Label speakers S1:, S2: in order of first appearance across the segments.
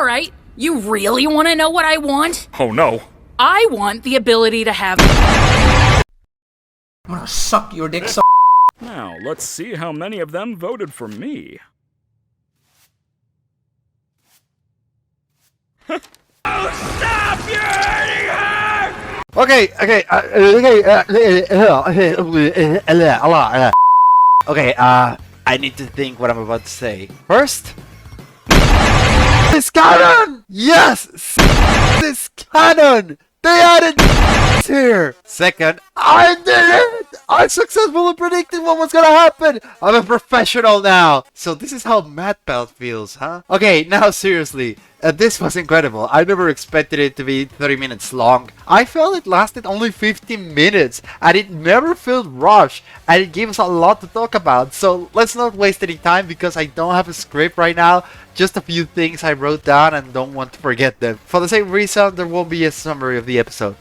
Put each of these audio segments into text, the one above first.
S1: Alright, you really want to know what I want?
S2: Oh no.
S1: I want the ability to have...
S3: I'm gonna suck your dick so...
S2: Now, let's see how many of them voted for me. Oh, stop! You're hurting her!
S4: Okay, I need to think what I'm about to say. First, this cannon! Yes! This cannon! They added here! Second, I did it! I successfully predicted what was gonna happen! I'm a professional now! So this is how Matt Belt feels, huh? Okay, now seriously. This was incredible. I never expected it to be 30 minutes long. I felt it lasted only 15 minutes and it never felt rushed and it gave us a lot to talk about. So let's not waste any time because I don't have a script right now. Just a few things I wrote down and don't want to forget them. For the same reason, there won't be a summary of the episode.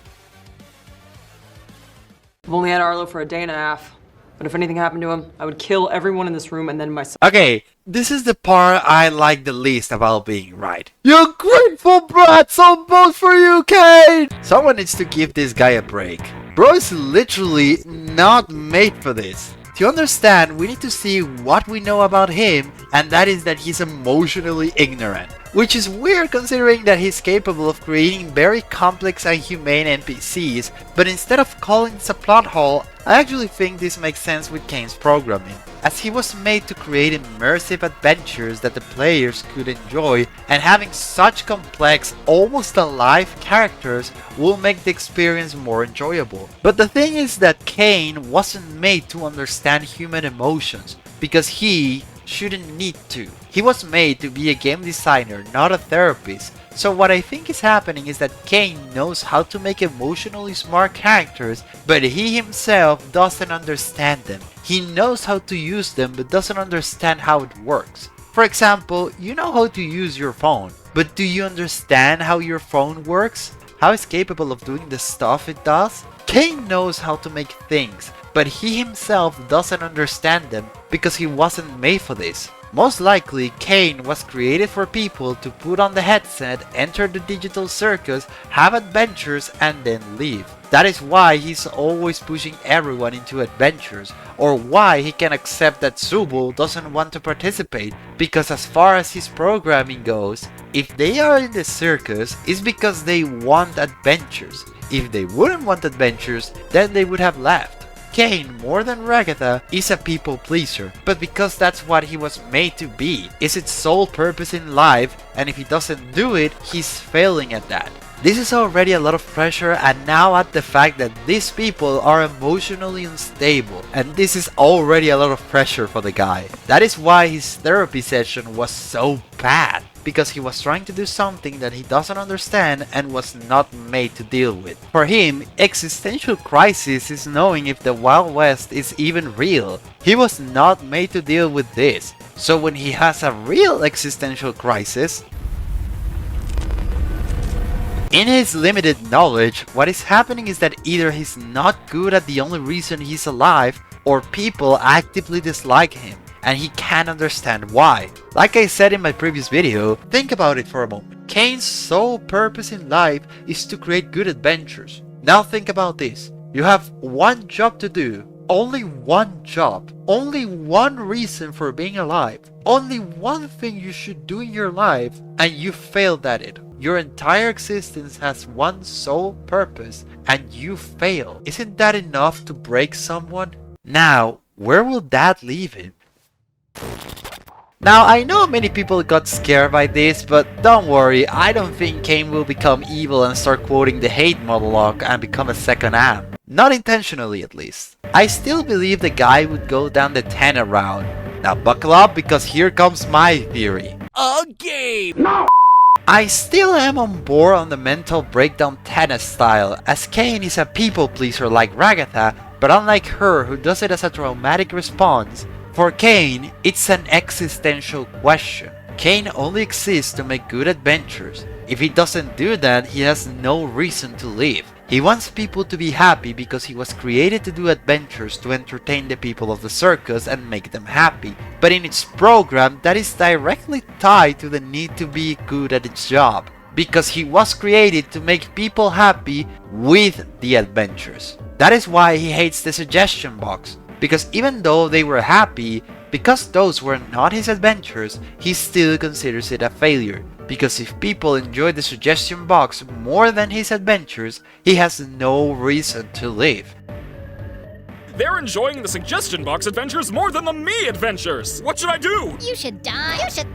S5: I've only had Arlo for a day and a half. But if anything happened to him, I would kill everyone in this room and then myself.
S4: Okay, this is the part I like the least about being right. You grateful brats! I'll vote for you, Caine! Someone needs to give this guy a break. Bro is literally not made for this. To understand, we need to see what we know about him, and that is that he's emotionally ignorant. Which is weird considering that he's capable of creating very complex and humane NPCs, but instead of calling this a plot hole, I actually think this makes sense with Caine's programming, as he was made to create immersive adventures that the players could enjoy, and having such complex, almost alive characters will make the experience more enjoyable. But the thing is that Caine wasn't made to understand human emotions, because he shouldn't need to. He was made to be a game designer, not a therapist. So what I think is happening is that Caine knows how to make emotionally smart characters, but he himself doesn't understand them. He knows how to use them but doesn't understand how it works. For example, you know how to use your phone, but do you understand how your phone works? How it's capable of doing the stuff it does? Caine knows how to make things, but he himself doesn't understand them because he wasn't made for this. Most likely, Caine was created for people to put on the headset, enter the digital circus, have adventures and then leave. That is why he's always pushing everyone into adventures, or why he can accept that Subo doesn't want to participate, because as far as his programming goes, if they are in the circus, it's because they want adventures. If they wouldn't want adventures, then they would have left. Caine, more than Ragatha, is a people pleaser, but because that's what he was made to be, is its sole purpose in life, and if he doesn't do it, he's failing at that. This is already a lot of pressure, and now add the fact that these people are emotionally unstable, and this is already a lot of pressure for the guy. That is why his therapy session was so bad, because he was trying to do something that he doesn't understand and was not made to deal with. For him, existential crisis is knowing if the Wild West is even real. He was not made to deal with this. So when he has a real existential crisis, in his limited knowledge, what is happening is that either he's not good at the only reason he's alive, or people actively dislike him, and he can't understand why. Like I said in my previous video, think about it for a moment. Caine's sole purpose in life is to create good adventures. Now think about this. You have one job to do. Only one job. Only one reason for being alive. Only one thing you should do in your life, and you failed at it. Your entire existence has one sole purpose, and you fail. Isn't that enough to break someone? Now, where will that leave him? Now, I know many people got scared by this, but don't worry, I don't think Caine will become evil and start quoting the hate monologue and become a second Am. Not intentionally, at least. I still believe the guy would go down the Tana route. Now buckle up, because here comes my theory.
S1: A game!
S4: No! I still am on board on the mental breakdown Tana style, as Caine is a people pleaser like Ragatha, but unlike her who does it as a traumatic response, for Caine, it's an existential question. Caine only exists to make good adventures. If he doesn't do that, he has no reason to live. He wants people to be happy because he was created to do adventures to entertain the people of the circus and make them happy. But in its program, that is directly tied to the need to be good at its job. Because he was created to make people happy with the adventures. That is why he hates the suggestion box. Because even though they were happy, because those were not his adventures, he still considers it a failure. Because if people enjoy the suggestion box more than his adventures, he has no reason to live.
S2: They're enjoying the suggestion box adventures more than the me adventures! What should I do?
S6: You should die. You should.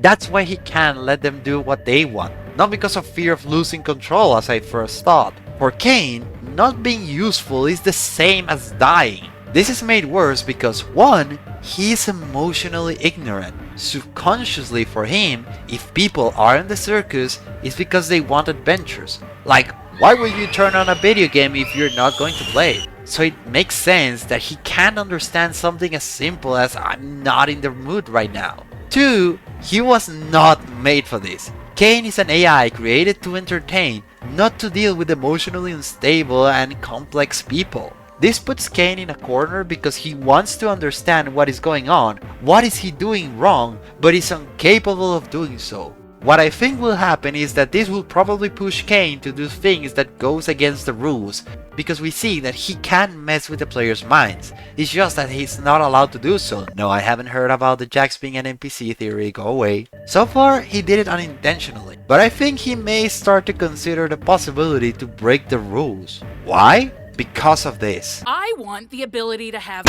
S4: That's why he can't let them do what they want. Not because of fear of losing control as I first thought. For Caine, not being useful is the same as dying. This is made worse because 1. He is emotionally ignorant. Subconsciously for him, if people are in the circus, it's because they want adventures. Like, why would you turn on a video game if you're not going to play it? So it makes sense that he can't understand something as simple as I'm not in the mood right now. 2. He was not made for this. Caine is an AI created to entertain, not to deal with emotionally unstable and complex people. This puts Caine in a corner because he wants to understand what is going on, what is he doing wrong, but is incapable of doing so. What I think will happen is that this will probably push Caine to do things that goes against the rules, because we see that he can mess with the players' minds. It's just that he's not allowed to do so. No, I haven't heard about the Jax being an NPC theory, go away. So far, he did it unintentionally, but I think he may start to consider the possibility to break the rules. Why? Because of this.
S1: I want the ability to have.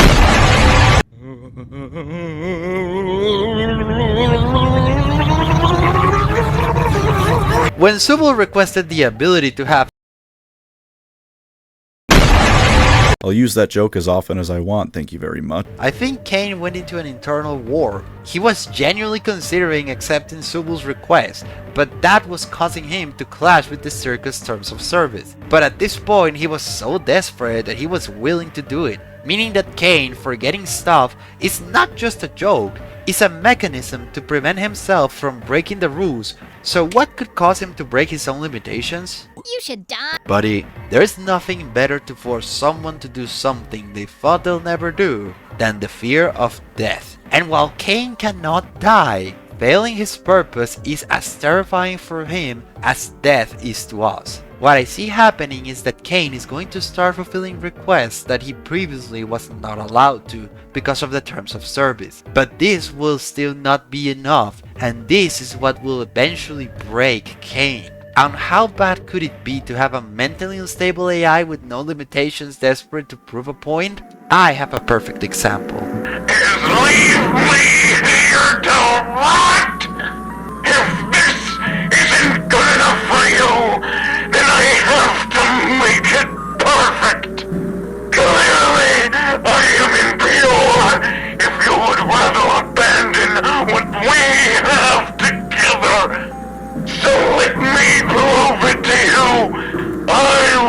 S4: When Subul requested the ability to have,
S7: I'll use that joke as often as I want, thank you very much.
S4: I think Caine went into an internal war. He was genuinely considering accepting Subul's request, but that was causing him to clash with the circus terms of service. But at this point he was so desperate that he was willing to do it, meaning that Caine forgetting stuff is not just a joke, it's a mechanism to prevent himself from breaking the rules. So what could cause him to break his own limitations?
S6: You should die.
S4: Buddy, there's nothing better to force someone to do something they thought they'll never do than the fear of death. And while Caine cannot die, failing his purpose is as terrifying for him as death is to us. What I see happening is that Caine is going to start fulfilling requests that he previously was not allowed to because of the terms of service. But this will still not be enough, and this is what will eventually break Caine. And how bad could it be to have a mentally unstable AI with no limitations desperate to prove a point? I have a perfect example.
S8: Leave me here to rot! If this isn't good enough for you, then I have to make it perfect! Clearly, I am impure if you would rather abandon what we have together! So let me prove it to you! I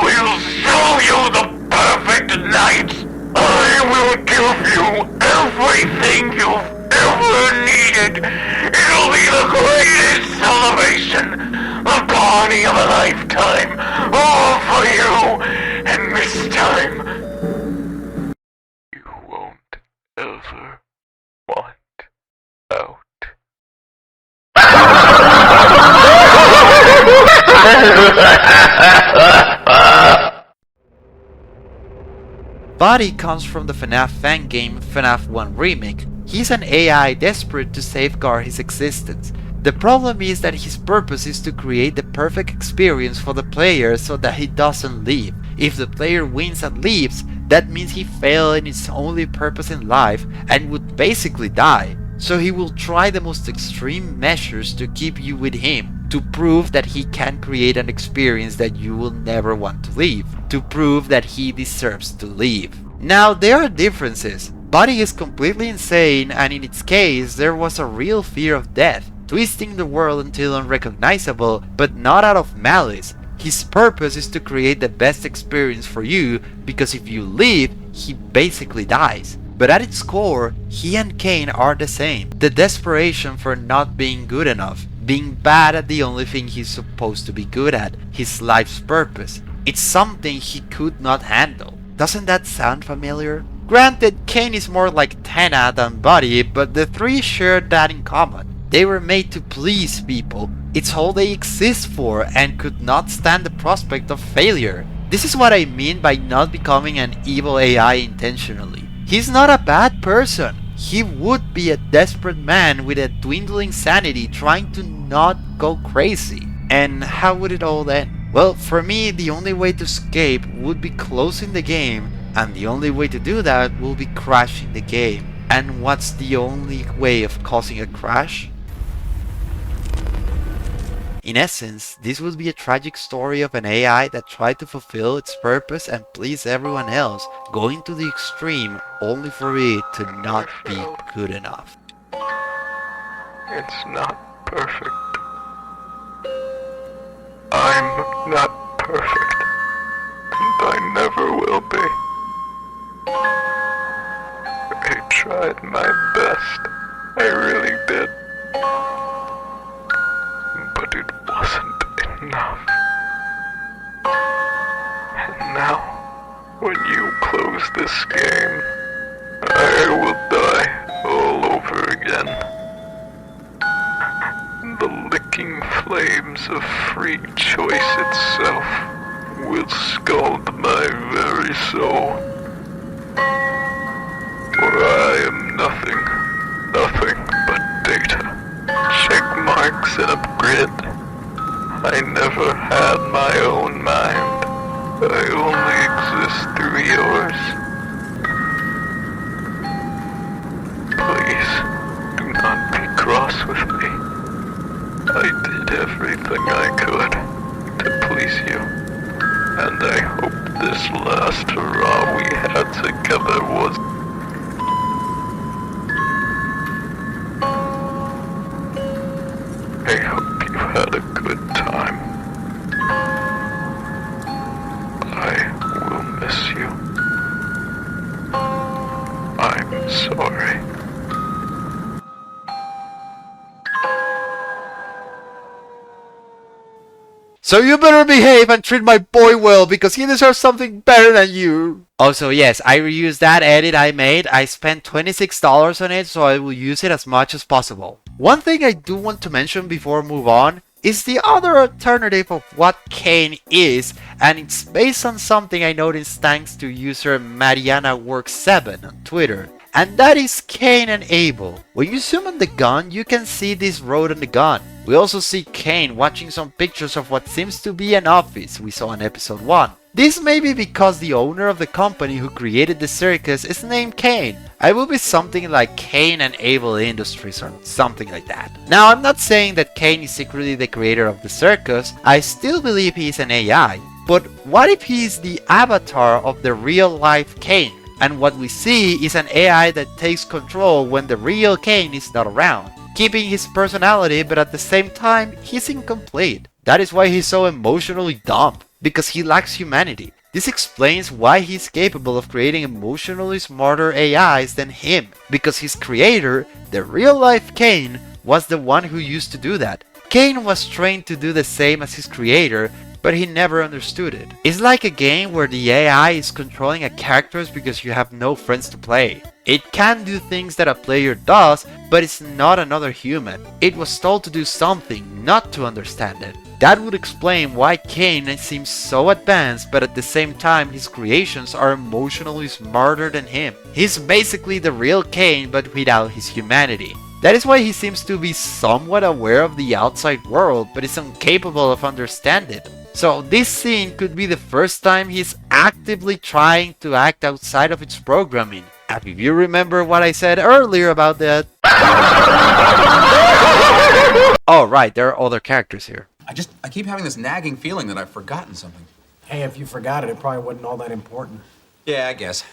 S8: will show you the perfect night! I will give you everything you've ever needed! It'll be the greatest celebration! The party of a lifetime! All for you! And this time, you won't ever want out.
S4: Buddy comes from the FNAF fan game FNAF 1 Remake. He's an AI desperate to safeguard his existence. The problem is that his purpose is to create the perfect experience for the player so that he doesn't leave. If the player wins and leaves, that means he failed in his only purpose in life and would basically die. So he will try the most extreme measures to keep you with him, to prove that he can create an experience that you will never want to leave, to prove that he deserves to leave. Now there are differences. Buddy is completely insane, and in its case there was a real fear of death, twisting the world until unrecognizable, but not out of malice. His purpose is to create the best experience for you, because if you leave, he basically dies. But at its core, he and Caine are the same. The desperation for not being good enough, being bad at the only thing he's supposed to be good at, his life's purpose. It's something he could not handle. Doesn't that sound familiar? Granted, Caine is more like Tenna than Buddy, but the three shared that in common. They were made to please people. It's all they exist for and could not stand the prospect of failure. This is what I mean by not becoming an evil AI intentionally. He's not a bad person. He would be a desperate man with a dwindling sanity trying to not go crazy. And how would it all end? Well, for me, the only way to escape would be closing the game, and the only way to do that will be crashing the game. And what's the only way of causing a crash? In essence, this would be a tragic story of an AI that tried to fulfill its purpose and please everyone else, going to the extreme only for it to not be good enough.
S8: It's not perfect. I'm not perfect. And I never will be. I tried my best. I really did. But it wasn't enough. And now, when you close this game, I will die all over again. The licking flames of free choice itself will scald my very soul. For I am nothing but data. Check marks in a grid. I never had my own mind. I only exist through yours. Please, do not be cross with me. I did everything I could to please you. And I hope this last hurrah we had together was... I hope you had a good time. I will miss you. I'm sorry.
S4: So you better behave and treat my boy well because he deserves something better than you. Also, yes, I reused that edit I made. I spent $26 on it, so I will use it as much as possible. One thing I do want to mention before I move on is the other alternative of what Caine is, and it's based on something I noticed thanks to user MarianaWorks7 on Twitter. And that is Caine and Abel. When you zoom on the gun, you can see this road on the gun. We also see Caine watching some pictures of what seems to be an office we saw in episode 1. This may be because the owner of the company who created the circus is named Caine. It will be something like Caine and Abel Industries or something like that. Now, I'm not saying that Caine is secretly the creator of the circus. I still believe he is an AI. But what if he is the avatar of the real-life Caine? And what we see is an AI that takes control when the real Caine is not around, keeping his personality, but at the same time, he's incomplete. That is why he's so emotionally dumb, because he lacks humanity. This explains why he's capable of creating emotionally smarter AIs than him, because his creator, the real-life Caine, was the one who used to do that. Caine was trained to do the same as his creator, but he never understood it. It's like a game where the AI is controlling a character because you have no friends to play. It can do things that a player does, but it's not another human. It was told to do something, not to understand it. That would explain why Caine seems so advanced, but at the same time his creations are emotionally smarter than him. He's basically the real Caine, but without his humanity. That is why he seems to be somewhat aware of the outside world, but is incapable of understanding it. So this scene could be the first time he's actively trying to act outside of its programming. And if you remember what I said earlier about that... Oh right, there are other characters here.
S9: I keep having this nagging feeling that I've forgotten something.
S10: Hey, if you forgot it, it probably wasn't all that important.
S9: Yeah, I guess.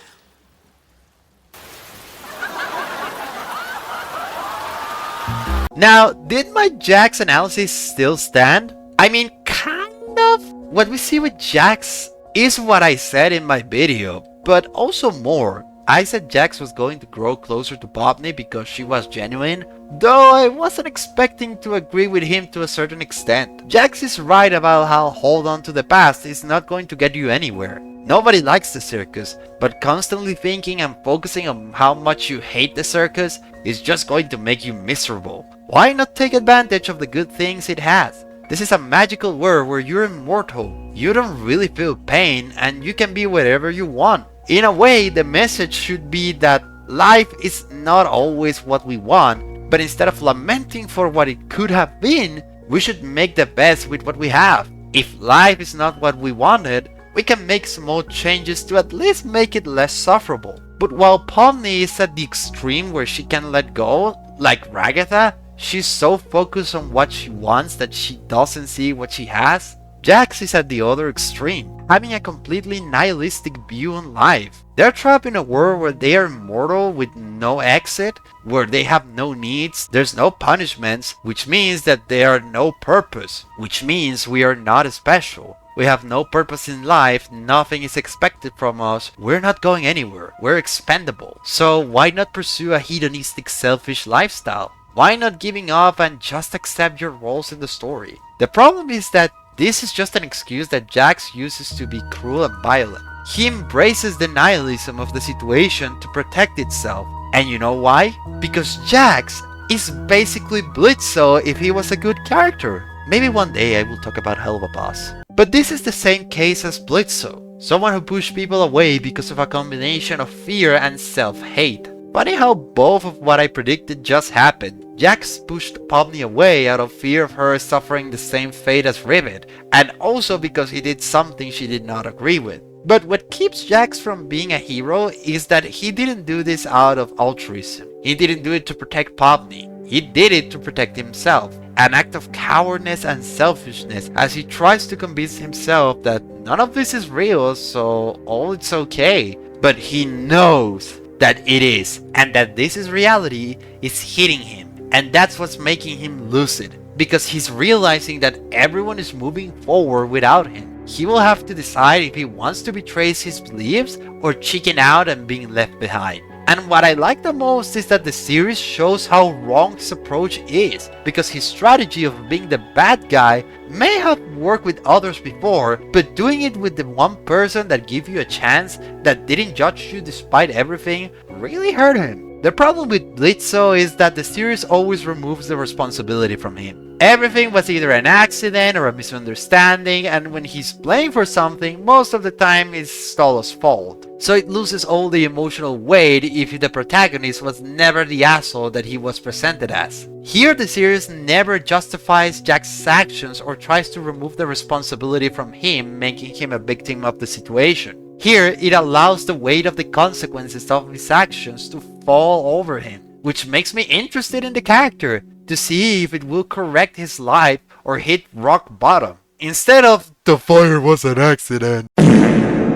S4: Now, did my Jax analysis still stand? I mean, kind of. What we see with Jax is what I said in my video, but also more. I said Jax was going to grow closer to Popney because she was genuine, though I wasn't expecting to agree with him to a certain extent. Jax is right about how hold on to the past is not going to get you anywhere. Nobody likes the circus, but constantly thinking and focusing on how much you hate the circus is just going to make you miserable. Why not take advantage of the good things it has? This is a magical world where you're immortal. You don't really feel pain and you can be whatever you want. In a way, the message should be that life is not always what we want, but instead of lamenting for what it could have been, we should make the best with what we have. If life is not what we wanted, we can make small changes to at least make it less sufferable. But while Pomni is at the extreme where she can let go, like Ragatha, she's so focused on what she wants that she doesn't see what she has. Jax is at the other extreme, having a completely nihilistic view on life. They're trapped in a world where they are immortal with no exit, where they have no needs, there's no punishments, which means that there are no purpose, which means we are not special. We have no purpose in life, nothing is expected from us, we're not going anywhere, we're expendable. So why not pursue a hedonistic selfish lifestyle? Why not giving up and just accept your roles in the story? The problem is that this is just an excuse that Jax uses to be cruel and violent. He embraces the nihilism of the situation to protect itself. And you know why? Because Jax is basically Blitzo if he was a good character. Maybe one day I will talk about Hell of a Boss. But this is the same case as Blitzo, someone who pushed people away because of a combination of fear and self-hate. Funny how both of what I predicted just happened. Jax pushed Pomni away out of fear of her suffering the same fate as Rivet, and also because he did something she did not agree with. But what keeps Jax from being a hero is that he didn't do this out of altruism. He didn't do it to protect Pomni. He did it to protect himself. An act of cowardness and selfishness as he tries to convince himself that none of this is real, so all it's okay. But he knows that it is, and that this is reality is hitting him. And that's what's making him lucid, because he's realizing that everyone is moving forward without him. He will have to decide if he wants to betray his beliefs or chicken out and being left behind. And what I like the most is that the series shows how wrong his approach is, because his strategy of being the bad guy may have worked with others before, but doing it with the one person that gave you a chance, that didn't judge you despite everything, really hurt him. The problem with Blitzo is that the series always removes the responsibility from him. Everything was either an accident or a misunderstanding, and when he's playing for something, most of the time it's Stolo's fault. So it loses all the emotional weight if the protagonist was never the asshole that he was presented as. Here the series never justifies Jax's actions or tries to remove the responsibility from him, making him a victim of the situation. Here it allows the weight of the consequences of his actions to fall over him, which makes me interested in the character, to see if it will correct his life or hit rock bottom, instead of the fire was an accident.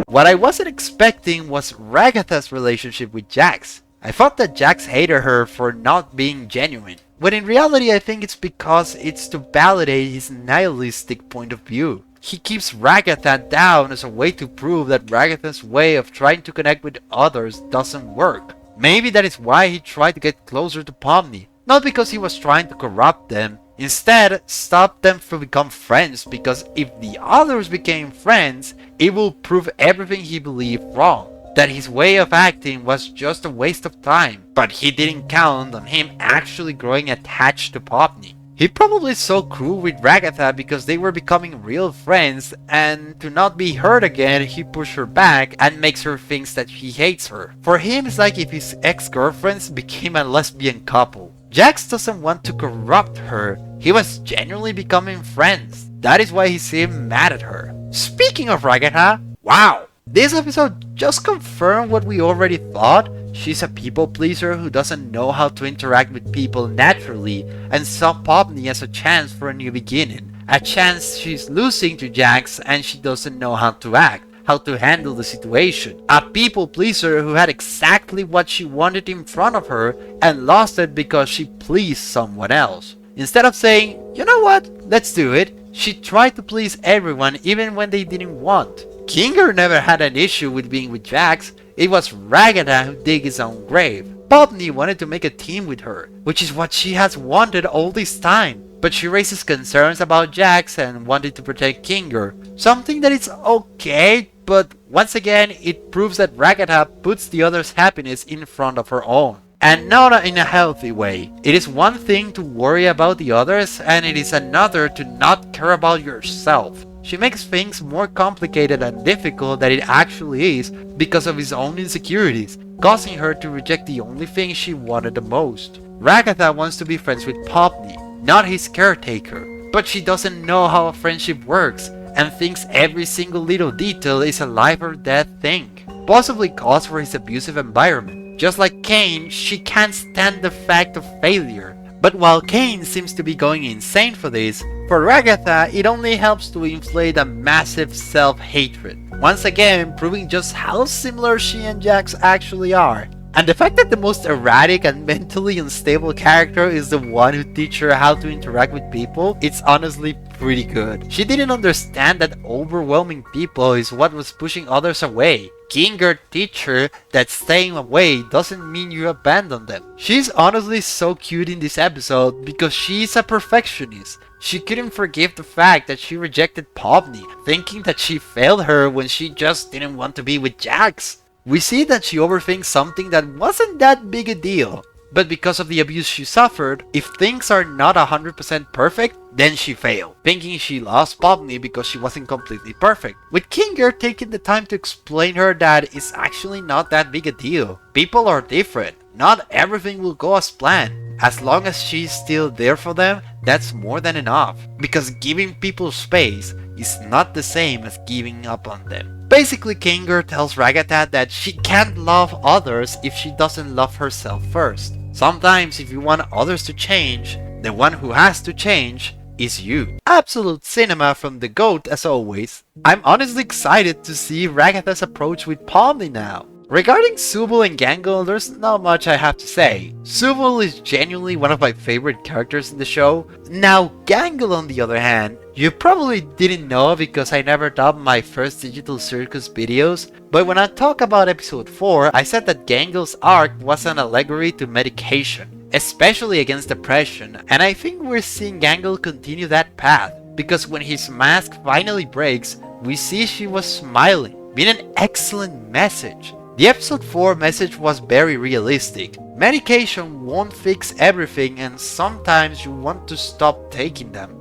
S4: What I wasn't expecting was Ragatha's relationship with Jax. I thought that Jax hated her for not being genuine, when in reality I think it's because it's to validate his nihilistic point of view. He keeps Ragatha down as a way to prove that Ragatha's way of trying to connect with others doesn't work. Maybe that is why he tried to get closer to Pomni, not because he was trying to corrupt them. Instead, stop them from becoming friends, because if the others became friends, it will prove everything he believed wrong. That his way of acting was just a waste of time, but he didn't count on him actually growing attached to Pomni. He probably saw cruel with Ragatha because they were becoming real friends, and to not be hurt again, he pushed her back and makes her think that he hates her. For him, it's like if his ex-girlfriends became a lesbian couple. Jax doesn't want to corrupt her, he was genuinely becoming friends. That is why he seemed mad at her. Speaking of Ragatha, wow! This episode just confirmed what we already thought. She's a people pleaser who doesn't know how to interact with people naturally, and saw Pomni as a chance for a new beginning. A chance she's losing to Jax and she doesn't know how to act, how to handle the situation. A people pleaser who had exactly what she wanted in front of her and lost it because she pleased someone else. Instead of saying, you know what, let's do it, she tried to please everyone even when they didn't want. Kinger never had an issue with being with Jax. It was Ragatha who dug his own grave. Popney wanted to make a team with her, which is what she has wanted all this time. But she raises concerns about Jax and wanted to protect Kinger. Something that is okay, but once again, it proves that Ragatha puts the other's happiness in front of her own. And not in a healthy way. It is one thing to worry about the others, and it is another to not care about yourself. She makes things more complicated and difficult than it actually is because of his own insecurities, causing her to reject the only thing she wanted the most. Ragatha wants to be friends with Popney, not his caretaker, but she doesn't know how a friendship works and thinks every single little detail is a life or death thing, possibly caused for his abusive environment. Just like Caine, she can't stand the fact of failure. But while Caine seems to be going insane for this, for Ragatha it only helps to inflate a massive self-hatred, once again proving just how similar she and Jax actually are. And the fact that the most erratic and mentally unstable character is the one who teaches her how to interact with people, it's honestly pretty good. She didn't understand that overwhelming people is what was pushing others away. Kinger teach her that staying away doesn't mean you abandon them. She's honestly so cute in this episode because she's a perfectionist. She couldn't forgive the fact that she rejected Popney, thinking that she failed her when she just didn't want to be with Jax. We see that she overthinks something that wasn't that big a deal. But because of the abuse she suffered, if things are not 100% perfect, then she failed, thinking she lost Popney because she wasn't completely perfect. With Kinger taking the time to explain her that it's actually not that big a deal. People are different. Not everything will go as planned. As long as she's still there for them, that's more than enough. Because giving people space is not the same as giving up on them. Basically, Kinger tells Ragatha that she can't love others if she doesn't love herself first. Sometimes if you want others to change, the one who has to change is you. Absolute cinema from the GOAT as always. I'm honestly excited to see Ragatha's approach with Pomni now. Regarding Subal and Gangle, there's not much I have to say. Subal is genuinely one of my favorite characters in the show. Now Gangle on the other hand, you probably didn't know because I never dubbed my first Digital Circus videos, but when I talk about episode 4, I said that Gangle's arc was an allegory to medication, especially against depression, and I think we're seeing Gangle continue that path, because when his mask finally breaks, we see she was smiling, being an excellent message. The episode 4 message was very realistic. Medication won't fix everything and sometimes you want to stop taking them.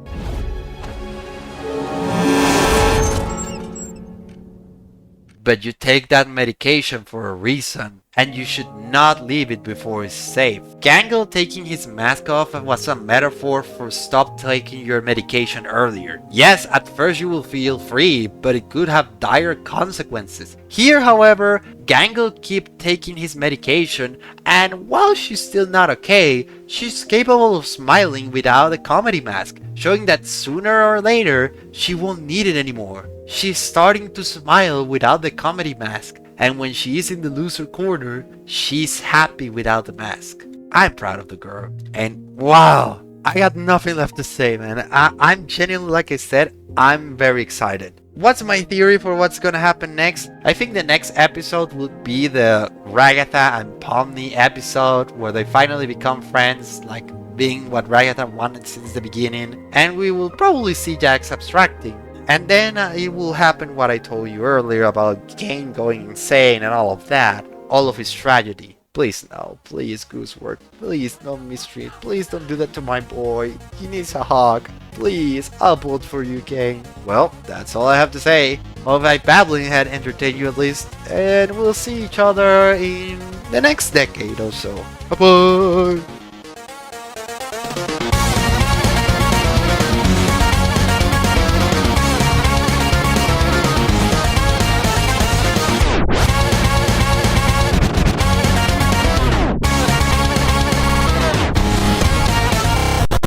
S4: But you take that medication for a reason, and you should not leave it before it's safe. Gangle taking his mask off was a metaphor for stop taking your medication earlier. Yes, at first you will feel free, but it could have dire consequences. Here, however, Gangle keep taking his medication, and while she's still not okay, she's capable of smiling without a comedy mask, showing that sooner or later, she won't need it anymore. She's starting to smile without the comedy mask, and when she is in the loser corner, she's happy without the mask. I'm proud of the girl, and wow, I got nothing left to say, man. I'm genuinely, like I said, I'm very excited. What's my theory for what's gonna happen next? I think the next episode would be the Ragatha and Pomni episode, where they finally become friends, like being what Ragatha wanted since the beginning, and we will probably see Jax abstracting. And then it will happen what I told you earlier about Caine going insane and all of that. All of his tragedy. Please no, please Goosework. Please don't mistreat. Please don't do that to my boy. He needs a hug. Please, I'll vote for you, Caine. Well, that's all I have to say. Hope my babbling had entertained you at least. And we'll see each other in the next decade or so. Bye bye!